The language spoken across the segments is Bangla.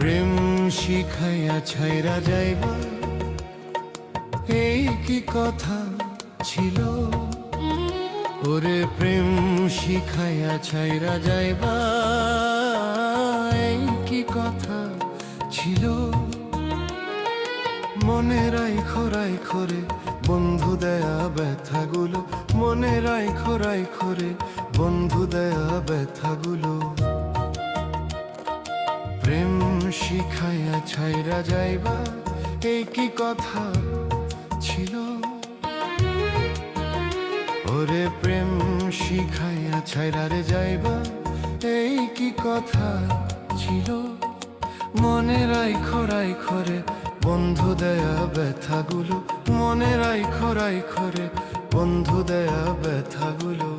প্রেম শিখাইয়া ছাইরা যাইবা, এই কি কথা ছিল? ওরে প্রেম শিখাইয়া ছাইরা যাইবা, এই কি কথা ছিল? মনে রাইখো রাইখো রে বন্ধু দেয়া ব্যথাগুলো, মনে রাইখো রাইখো রে বন্ধু দেয়া ব্যথাগুলো। প্রেম শিখাইয়া ছাইরা যাইবা, এই কি কথা ছিল? ওরে প্রেম শিখাইয়া ছাইরা রে যাইবা, এই কি কথা ছিল? মনে রাইখো রাইখো রে বন্ধু দেয়া ব্যথাগুলো, মনে রাইখো রাইখো রে বন্ধু দেয়া ব্যথাগুলো।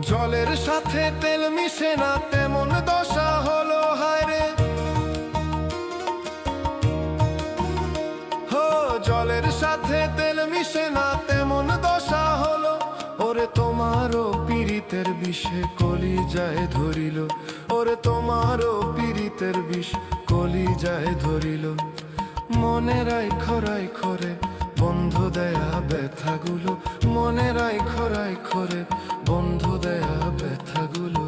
জলের সাথে তেল মিশে না তেমন দশা হলো হায় রে। হো জলের সাথে তেল মিশে না তেমন দশা হলো। ওরে তোমারও পীড়িতের বিষে কলি যায় ধরিল, ওরে তোমারও পীড়িতের বিষ কলি যায় ধরিল। মনে রাইখো রাইখো রে বন্ধু দেয়া ব্যথাগুলো, মনে রাইখো রাইখো রে বন্ধু দেয়া ব্যথাগুলো।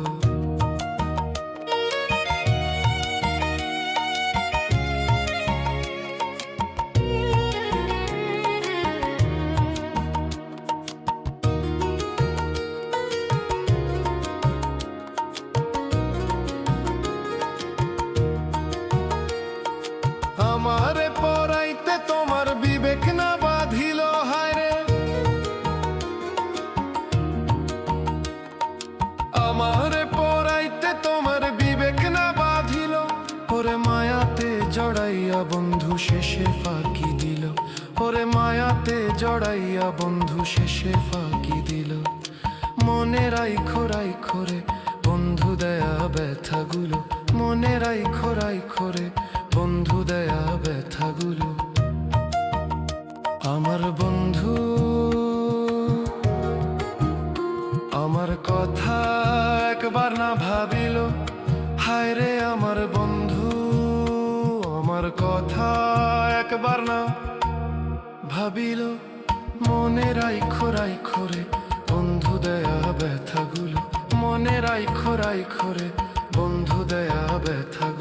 আমারে পরাইতে তোমার বিবেক না বাঁধিল হায় রে। আমারে পরাইতে তোমার বিবেক না বাঁধিল। ওরে মায়াতে জড়াইয়া বন্ধু শেষে ফাঁকি দিল, ওরে মায়াতে জড়াইয়া বন্ধু শেষে ফাঁকি দিল। মনে রাইখো রাইখো রে বন্ধু দেয়া ব্যথাগুলো, মনে রাইখো রাইখো রে বন্ধু দেয়া ব্যথাগুলো। আমার বন্ধু আমার কথা একবার না ভাবিল, হায় রে আমার বন্ধু আমার কথা একবার না ভাবিল। মনে রাইখো রাইখো রে বন্ধু দেয়া ব্যথাগুলো, মনে রাইখো রাইখো রে বন্ধু দেয়া ব্যথাগুলো।